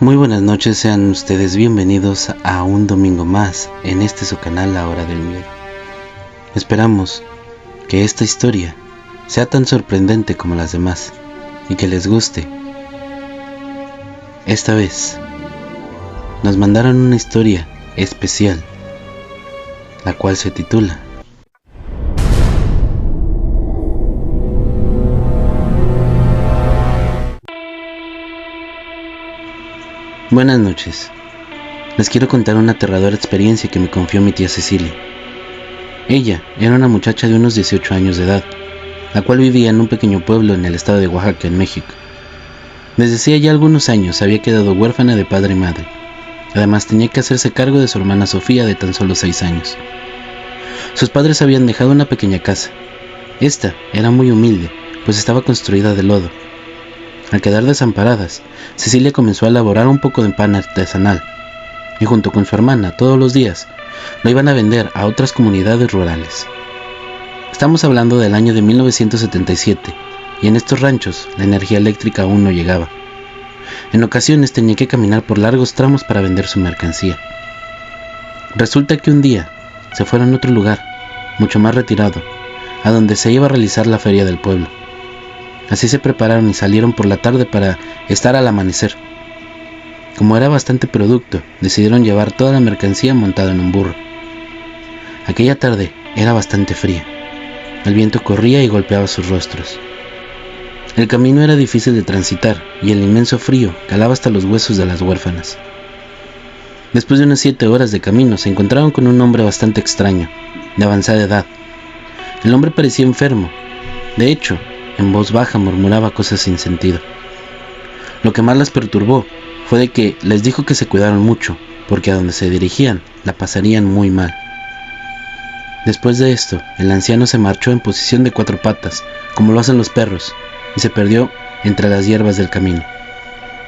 Muy buenas noches, sean ustedes bienvenidos a un domingo más en este su canal La Hora del Miedo. Esperamos que esta historia sea tan sorprendente como las demás y que les guste. Esta vez nos mandaron una historia especial, la cual se titula Buenas noches. Les quiero contar una aterradora experiencia que me confió mi tía Cecilia. Ella era una muchacha de unos 18 años de edad, la cual vivía en un pequeño pueblo en el estado de Oaxaca, en México. Desde hacía ya algunos años había quedado huérfana de padre y madre. Además tenía que hacerse cargo de su hermana Sofía, de tan solo 6 años. Sus padres habían dejado una pequeña casa. Esta era muy humilde, pues estaba construida de lodo. Al quedar desamparadas, Cecilia comenzó a elaborar un poco de pan artesanal, y junto con su hermana todos los días lo iban a vender a otras comunidades rurales. Estamos hablando del año de 1977, y en estos ranchos la energía eléctrica aún no llegaba. En ocasiones tenía que caminar por largos tramos para vender su mercancía. Resulta que un día se fueron a otro lugar, mucho más retirado, a donde se iba a realizar la feria del pueblo. Así se prepararon y salieron por la tarde para estar al amanecer. Como era bastante producto, decidieron llevar toda la mercancía montada en un burro. Aquella tarde era bastante fría. El viento corría y golpeaba sus rostros. El camino era difícil de transitar y el inmenso frío calaba hasta los huesos de las huérfanas. Después de unas 7 horas de camino se encontraron con un hombre bastante extraño, de avanzada edad. El hombre parecía enfermo. De hecho, en voz baja murmuraba cosas sin sentido. Lo que más las perturbó fue de que les dijo que se cuidaron mucho, porque a donde se dirigían la pasarían muy mal. Después de esto, el anciano se marchó en posición de 4 patas, como lo hacen los perros, y se perdió entre las hierbas del camino,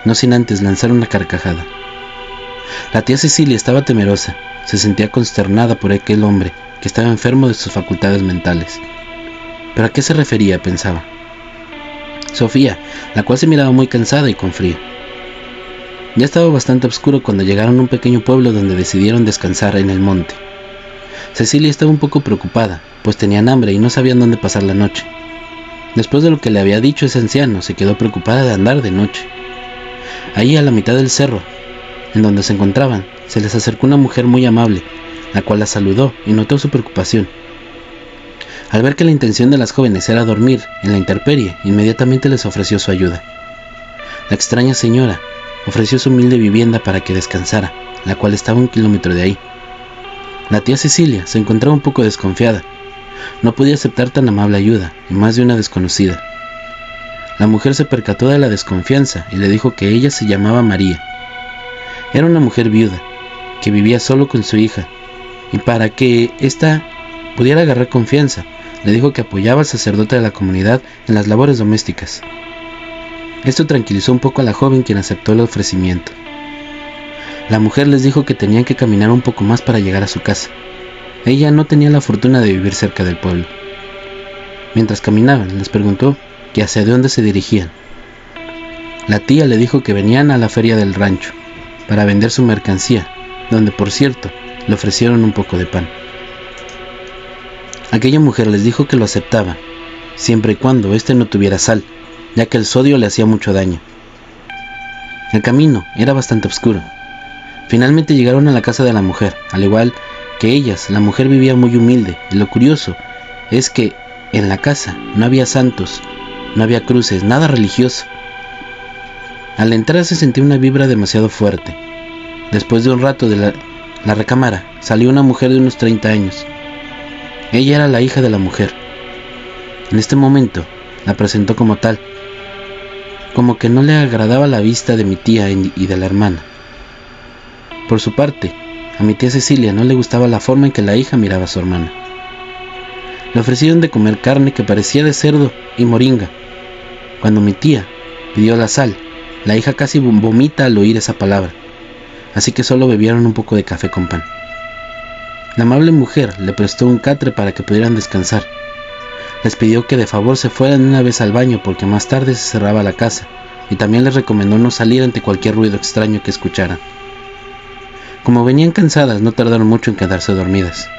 no sin antes lanzar una carcajada. La tía Cecilia estaba temerosa, se sentía consternada por aquel hombre que estaba enfermo de sus facultades mentales. ¿Pero a qué se refería?, pensaba. Sofía, la cual se miraba muy cansada y con frío. Ya estaba bastante oscuro cuando llegaron a un pequeño pueblo donde decidieron descansar en el monte. Cecilia estaba un poco preocupada, pues tenían hambre y no sabían dónde pasar la noche. Después de lo que le había dicho ese anciano, se quedó preocupada de andar de noche. Ahí, a la mitad del cerro, en donde se encontraban, se les acercó una mujer muy amable, la cual la saludó y notó su preocupación. Al ver que la intención de las jóvenes era dormir en la intemperie, inmediatamente les ofreció su ayuda. La extraña señora ofreció su humilde vivienda para que descansara, la cual estaba a 1 kilómetro de ahí. La tía Cecilia se encontraba un poco desconfiada. No podía aceptar tan amable ayuda, y más de una desconocida. La mujer se percató de la desconfianza y le dijo que ella se llamaba María. Era una mujer viuda, que vivía solo con su hija, y para que ésta pudiera agarrar confianza, le dijo que apoyaba al sacerdote de la comunidad en las labores domésticas. Esto tranquilizó un poco a la joven, quien aceptó el ofrecimiento. La mujer les dijo que tenían que caminar un poco más para llegar a su casa. Ella no tenía la fortuna de vivir cerca del pueblo. Mientras caminaban, les preguntó que hacia dónde se dirigían. La tía le dijo que venían a la feria del rancho para vender su mercancía, donde por cierto le ofrecieron un poco de pan. Aquella mujer les dijo que lo aceptaba, siempre y cuando éste no tuviera sal, ya que el sodio le hacía mucho daño. El camino era bastante oscuro. Finalmente llegaron a la casa de la mujer. Al igual que ellas, la mujer vivía muy humilde, y lo curioso es que en la casa no había santos, no había cruces, nada religioso. Al entrar se sentía una vibra demasiado fuerte. Después de un rato de la recámara salió una mujer de unos 30 años. Ella era la hija de la mujer. En este momento la presentó como tal, como que no le agradaba la vista de mi tía y de la hermana. Por su parte, a mi tía Cecilia no le gustaba la forma en que la hija miraba a su hermana. Le ofrecieron de comer carne que parecía de cerdo y moringa. Cuando mi tía pidió la sal, la hija casi vomita al oír esa palabra, así que solo bebieron un poco de café con pan. La amable mujer le prestó un catre para que pudieran descansar. Les pidió que de favor se fueran una vez al baño porque más tarde se cerraba la casa, y también les recomendó no salir ante cualquier ruido extraño que escucharan. Como venían cansadas, no tardaron mucho en quedarse dormidas.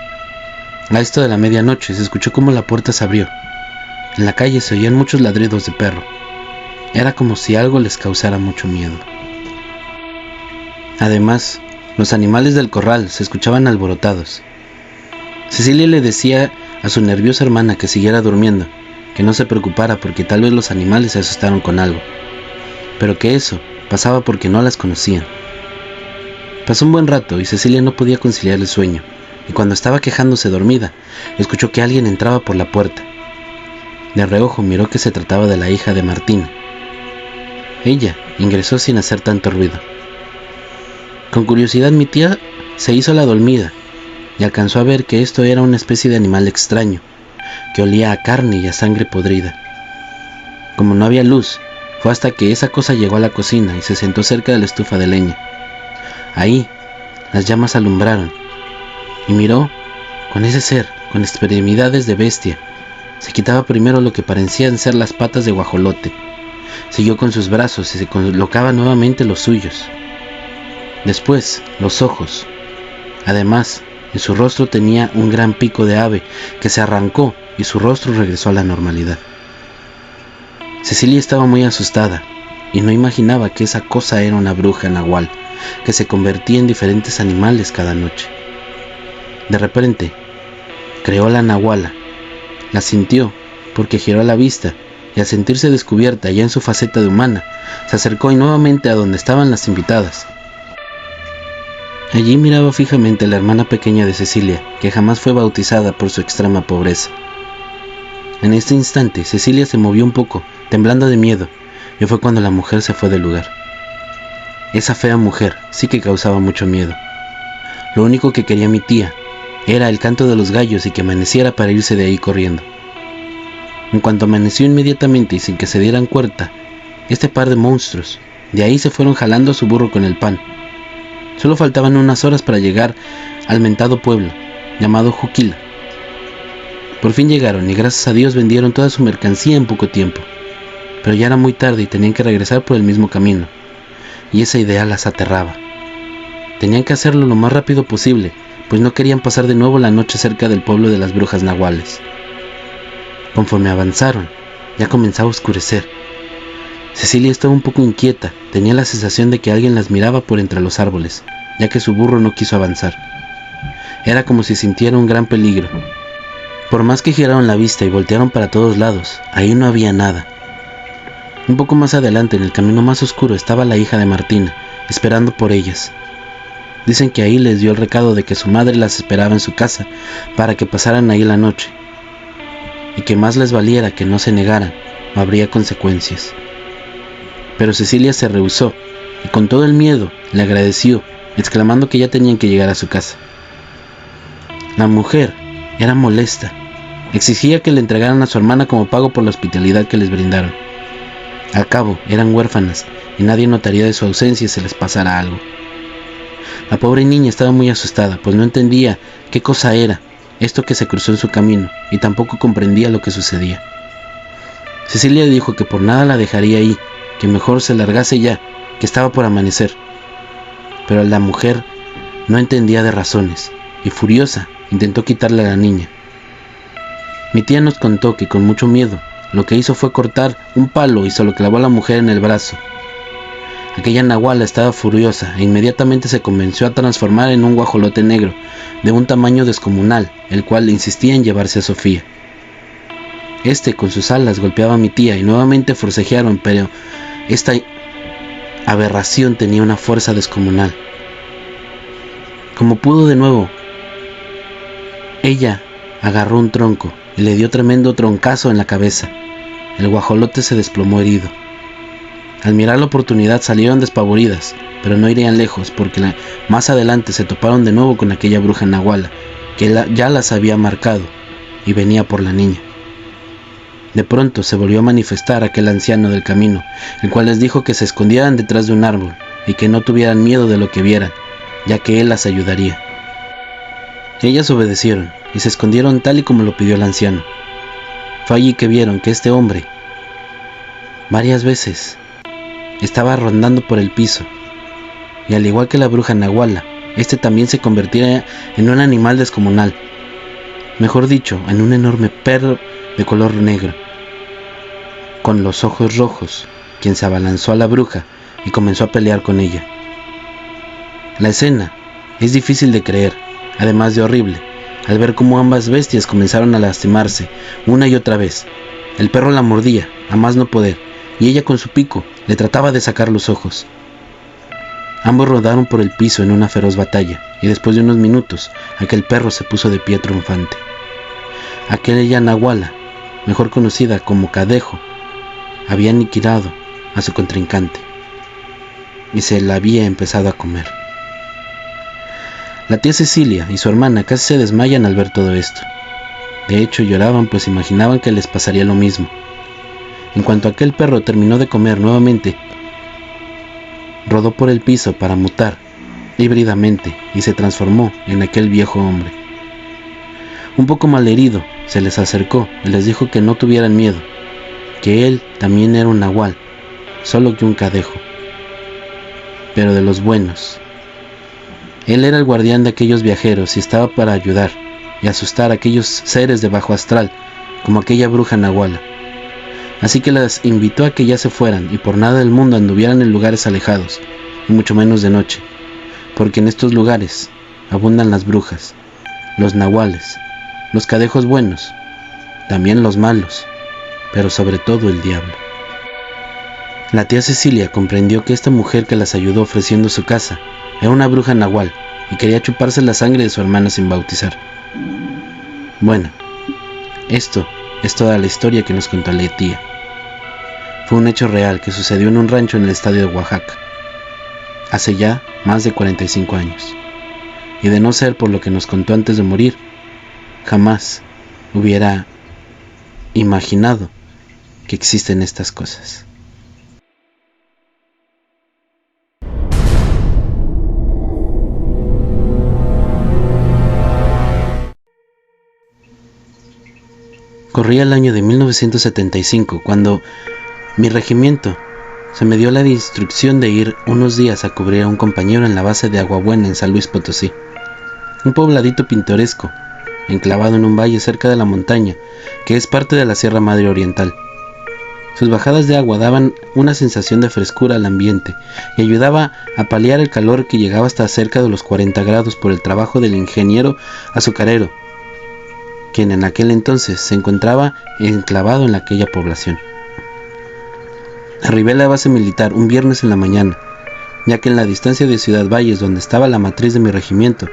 A esto de la medianoche se escuchó como la puerta se abrió. En la calle se oían muchos ladridos de perro. Era como si algo les causara mucho miedo. Además, los animales del corral se escuchaban alborotados. Cecilia le decía a su nerviosa hermana que siguiera durmiendo, que no se preocupara porque tal vez los animales se asustaron con algo, pero que eso pasaba porque no las conocían. Pasó un buen rato y Cecilia no podía conciliar el sueño, y cuando estaba quejándose dormida, escuchó que alguien entraba por la puerta. De reojo miró que se trataba de la hija de Martín. Ella ingresó sin hacer tanto ruido. Con curiosidad mi tía se hizo la dormida y alcanzó a ver que esto era una especie de animal extraño, que olía a carne y a sangre podrida. Como no había luz, fue hasta que esa cosa llegó a la cocina y se sentó cerca de la estufa de leña. Ahí, las llamas alumbraron, y miró con ese ser, con extremidades de bestia. Se quitaba primero lo que parecían ser las patas de guajolote, siguió con sus brazos y se colocaba nuevamente los suyos. Después, los ojos. Además, en su rostro tenía un gran pico de ave que se arrancó y su rostro regresó a la normalidad. Cecilia estaba muy asustada y no imaginaba que esa cosa era una bruja nahual que se convertía en diferentes animales cada noche. De repente, creó la nahuala, la sintió porque giró la vista y al sentirse descubierta ya en su faceta de humana, se acercó nuevamente a donde estaban las invitadas. Allí miraba fijamente a la hermana pequeña de Cecilia, que jamás fue bautizada por su extrema pobreza. En este instante, Cecilia se movió un poco, temblando de miedo, y fue cuando la mujer se fue del lugar. Esa fea mujer sí que causaba mucho miedo. Lo único que quería mi tía era el canto de los gallos y que amaneciera para irse de ahí corriendo. En cuanto amaneció inmediatamente y sin que se dieran cuenta, este par de monstruos, de ahí se fueron jalando a su burro con el pan. Solo faltaban unas horas para llegar al mentado pueblo, llamado Juquila. Por fin llegaron y gracias a Dios vendieron toda su mercancía en poco tiempo. Pero ya era muy tarde y tenían que regresar por el mismo camino, y esa idea las aterraba. Tenían que hacerlo lo más rápido posible, pues no querían pasar de nuevo la noche cerca del pueblo de las brujas nahuales. Conforme avanzaron, ya comenzaba a oscurecer. Cecilia estaba un poco inquieta, tenía la sensación de que alguien las miraba por entre los árboles, ya que su burro no quiso avanzar. Era como si sintiera un gran peligro. Por más que giraron la vista y voltearon para todos lados, ahí no había nada. Un poco más adelante, en el camino más oscuro, estaba la hija de Martina, esperando por ellas. Dicen que ahí les dio el recado de que su madre las esperaba en su casa para que pasaran ahí la noche, y que más les valiera que no se negaran, o habría consecuencias. Pero Cecilia se rehusó, y con todo el miedo le agradeció, exclamando que ya tenían que llegar a su casa. La mujer era molesta, exigía que le entregaran a su hermana como pago por la hospitalidad que les brindaron. Al cabo, eran huérfanas, y nadie notaría de su ausencia si les pasara algo. La pobre niña estaba muy asustada, pues no entendía qué cosa era esto que se cruzó en su camino, y tampoco comprendía lo que sucedía. Cecilia dijo que por nada la dejaría ahí, que mejor se largase ya, que estaba por amanecer. Pero la mujer no entendía de razones, y furiosa, intentó quitarle a la niña. Mi tía nos contó que con mucho miedo, lo que hizo fue cortar un palo y se lo clavó a la mujer en el brazo. Aquella nahuala estaba furiosa e inmediatamente se comenzó a transformar en un guajolote negro, de un tamaño descomunal, el cual insistía en llevarse a Sofía. Este con sus alas golpeaba a mi tía y nuevamente forcejearon, pero esta aberración tenía una fuerza descomunal. Como pudo de nuevo, ella agarró un tronco y le dio tremendo troncazo en la cabeza. El guajolote se desplomó herido. Al mirar la oportunidad salieron despavoridas, pero no irían lejos porque más adelante se toparon de nuevo con aquella bruja nahuala que ya las había marcado y venía por la niña. De pronto se volvió a manifestar aquel anciano del camino, el cual les dijo que se escondieran detrás de un árbol y que no tuvieran miedo de lo que vieran, ya que él las ayudaría. Ellas obedecieron y se escondieron tal y como lo pidió el anciano. Fue allí que vieron que este hombre varias veces estaba rondando por el piso, y al igual que la bruja Nahuala, este también se convertía en un animal descomunal, mejor dicho, en un enorme perro de color negro, con los ojos rojos, quien se abalanzó a la bruja y comenzó a pelear con ella. La escena es difícil de creer, además de horrible, al ver cómo ambas bestias comenzaron a lastimarse una y otra vez. El perro la mordía, a más no poder, y ella con su pico le trataba de sacar los ojos. Ambos rodaron por el piso en una feroz batalla, y después de unos minutos, aquel perro se puso de pie triunfante. Aquella Nahuala, mejor conocida como Cadejo, había aniquilado a su contrincante, y se la había empezado a comer. La tía Cecilia y su hermana casi se desmayan al ver todo esto. De hecho, lloraban pues imaginaban que les pasaría lo mismo. En cuanto aquel perro terminó de comer nuevamente, rodó por el piso para mutar híbridamente y se transformó en aquel viejo hombre. Un poco malherido, se les acercó y les dijo que no tuvieran miedo, que él también era un nahual, solo que un cadejo, pero de los buenos. Él era el guardián de aquellos viajeros y estaba para ayudar y asustar a aquellos seres de bajo astral, como aquella bruja Nahuala. Así que las invitó a que ya se fueran y por nada del mundo anduvieran en lugares alejados, y mucho menos de noche, porque en estos lugares abundan las brujas, los nahuales, los cadejos buenos, también los malos, pero sobre todo el diablo. La tía Cecilia comprendió que esta mujer que las ayudó ofreciendo su casa era una bruja nahual y quería chuparse la sangre de su hermana sin bautizar. Bueno, esto es toda la historia que nos contó la tía. Fue un hecho real que sucedió en un rancho en el estado de Oaxaca, hace ya más de 45 años. Y de no ser por lo que nos contó antes de morir, jamás hubiera imaginado que existen estas cosas. Corría el año de 1975 cuando mi regimiento se me dio la instrucción de ir unos días a cubrir a un compañero en la base de Aguabuena en San Luis Potosí, un pobladito pintoresco, enclavado en un valle cerca de la montaña, que es parte de la Sierra Madre Oriental. Sus bajadas de agua daban una sensación de frescura al ambiente y ayudaba a paliar el calor que llegaba hasta cerca de los 40 grados por el trabajo del ingeniero azucarero, quien en aquel entonces se encontraba enclavado en aquella población. Arribé a la base militar un viernes en la mañana, ya que en la distancia de Ciudad Valles, donde estaba la matriz de mi regimiento,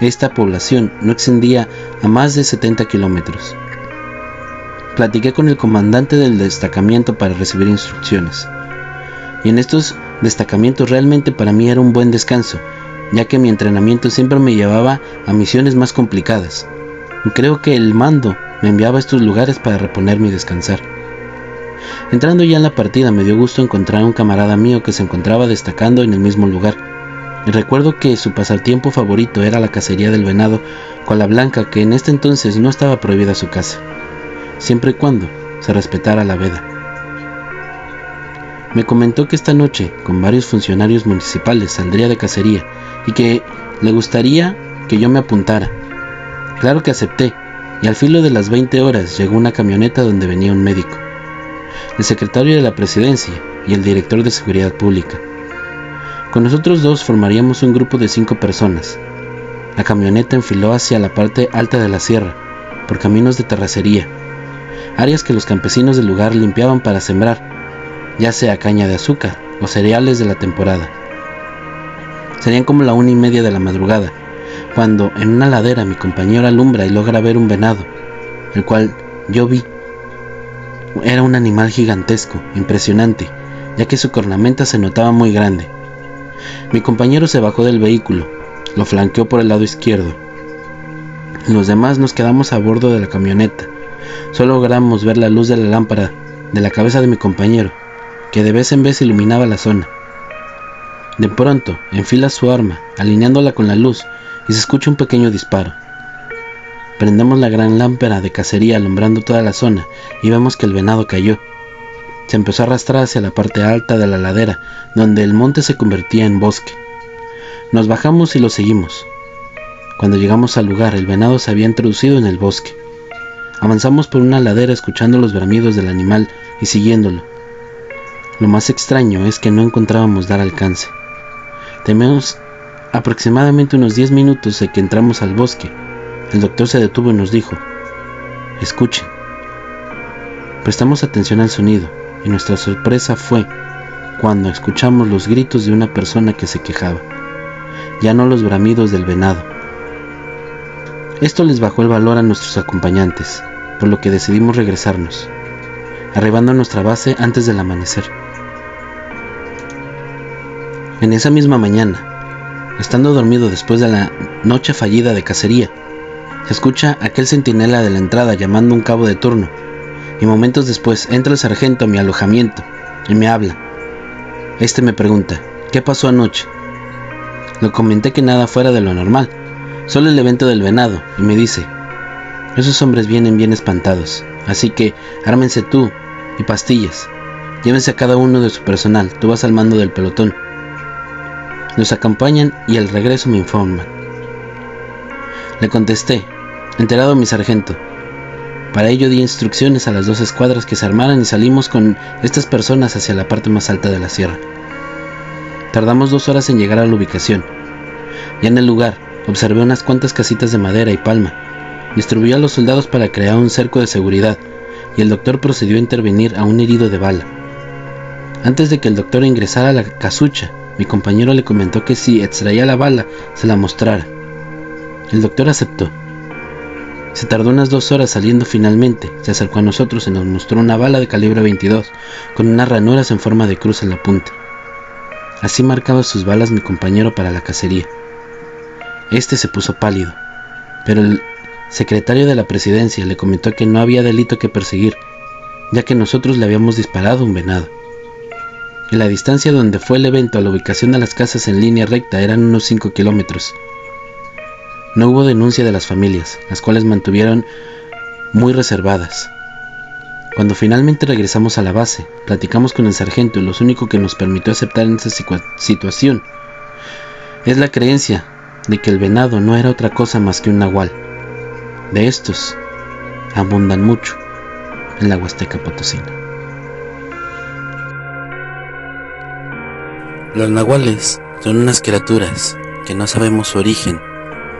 esta población no extendía a más de 70 kilómetros. Platiqué con el comandante del destacamento para recibir instrucciones, y en estos destacamentos realmente para mí era un buen descanso, ya que mi entrenamiento siempre me llevaba a misiones más complicadas. Creo que el mando me enviaba a estos lugares para reponerme y descansar. Entrando ya en la partida me dio gusto encontrar a un camarada mío que se encontraba destacando en el mismo lugar. Y recuerdo que su pasatiempo favorito era la cacería del venado cola blanca, que en este entonces no estaba prohibida su caza, siempre y cuando se respetara la veda. Me comentó que esta noche con varios funcionarios municipales saldría de cacería y que le gustaría que yo me apuntara. Claro que acepté, y al filo de las 20 horas llegó una camioneta donde venía un médico, el secretario de la presidencia y el director de seguridad pública. Con nosotros dos formaríamos un grupo de 5 personas. La camioneta enfiló hacia la parte alta de la sierra, por caminos de terracería, áreas que los campesinos del lugar limpiaban para sembrar, ya sea caña de azúcar o cereales de la temporada. Serían como la 1:30 de la madrugada, cuando en una ladera mi compañero alumbra y logra ver un venado, el cual yo vi. Era un animal gigantesco, impresionante, ya que su cornamenta se notaba muy grande. Mi compañero se bajó del vehículo, lo flanqueó por el lado izquierdo. Los demás nos quedamos a bordo de la camioneta. Solo logramos ver la luz de la lámpara de la cabeza de mi compañero, que de vez en vez iluminaba la zona. De pronto, enfila su arma, alineándola con la luz, y se escucha un pequeño disparo. Prendemos la gran lámpara de cacería alumbrando toda la zona y vemos que el venado cayó. Se empezó a arrastrar hacia la parte alta de la ladera, donde el monte se convertía en bosque. Nos bajamos y lo seguimos. Cuando llegamos al lugar, el venado se había introducido en el bosque. Avanzamos por una ladera escuchando los bramidos del animal y siguiéndolo. Lo más extraño es que no encontrábamos dar alcance. Tenemos aproximadamente unos 10 minutos de que entramos al bosque. El doctor se detuvo y nos dijo: escuchen. Prestamos atención al sonido y nuestra sorpresa fue cuando escuchamos los gritos de una persona que se quejaba, ya no los bramidos del venado. Esto les bajó el valor a nuestros acompañantes, por lo que decidimos regresarnos, arribando a nuestra base antes del amanecer. En esa misma mañana, estando dormido después de la noche fallida de cacería, se escucha aquel centinela de la entrada llamando a un cabo de turno, y momentos después entra el sargento a mi alojamiento y me habla. Este me pregunta: ¿qué pasó anoche? Le comenté que nada fuera de lo normal, solo el evento del venado, y me dice: esos hombres vienen bien espantados, así que ármense tú y pastillas, llévense a cada uno de su personal, tú vas al mando del pelotón. Nos acompañan y al regreso me informan. Le contesté, enterado mi sargento. Para ello di instrucciones a las 2 escuadras que se armaran y salimos con estas personas hacia la parte más alta de la sierra. Tardamos 2 horas en llegar a la ubicación. Ya en el lugar, observé unas cuantas casitas de madera y palma. Distribuyó a los soldados para crear un cerco de seguridad y el doctor procedió a intervenir a un herido de bala. Antes de que el doctor ingresara a la casucha, mi compañero le comentó que si extraía la bala, se la mostrara. El doctor aceptó. Se tardó unas 2 horas saliendo finalmente, se acercó a nosotros y nos mostró una bala de calibre 22, con unas ranuras en forma de cruz en la punta. Así marcaba sus balas mi compañero para la cacería. Este se puso pálido, pero el secretario de la presidencia le comentó que no había delito que perseguir, ya que nosotros le habíamos disparado un venado. En la distancia donde fue el evento a la ubicación de las casas en línea recta eran unos 5 kilómetros. No hubo denuncia de las familias, las cuales mantuvieron muy reservadas. Cuando finalmente regresamos a la base, platicamos con el sargento y lo único que nos permitió aceptar en esa situación es la creencia de que el venado no era otra cosa más que un nahual. De estos abundan mucho en la Huasteca Potosina. Los nahuales son unas criaturas que no sabemos su origen,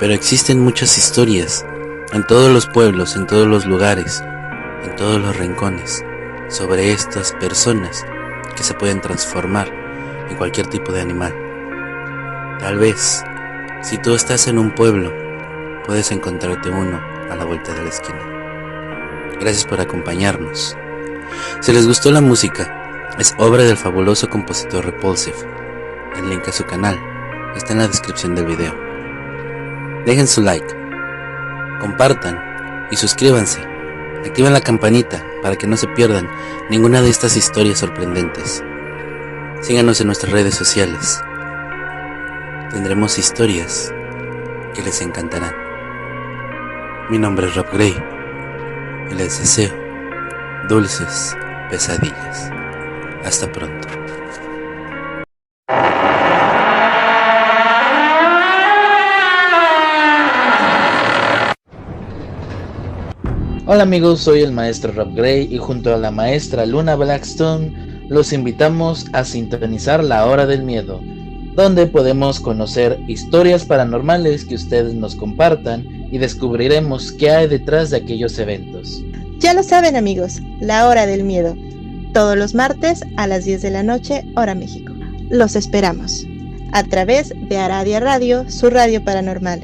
pero existen muchas historias en todos los pueblos, en todos los lugares, en todos los rincones, sobre estas personas que se pueden transformar en cualquier tipo de animal. Tal vez, si tú estás en un pueblo, puedes encontrarte uno a la vuelta de la esquina. Gracias por acompañarnos. Si les gustó la música, es obra del fabuloso compositor Repulsive. El link a su canal está en la descripción del video. Dejen su like, compartan y suscríbanse. Activen la campanita para que no se pierdan ninguna de estas historias sorprendentes. Síganos en nuestras redes sociales. Tendremos historias que les encantarán. Mi nombre es Rob Gray y les deseo dulces pesadillas. Hasta pronto. Hola amigos, soy el maestro Rob Gray y junto a la maestra Luna Blackstone los invitamos a sintonizar La Hora del Miedo, donde podemos conocer historias paranormales que ustedes nos compartan y descubriremos qué hay detrás de aquellos eventos. Ya lo saben amigos, La Hora del Miedo, todos los martes a las 10 de la noche, hora México. Los esperamos a través de Aradia Radio, su radio paranormal.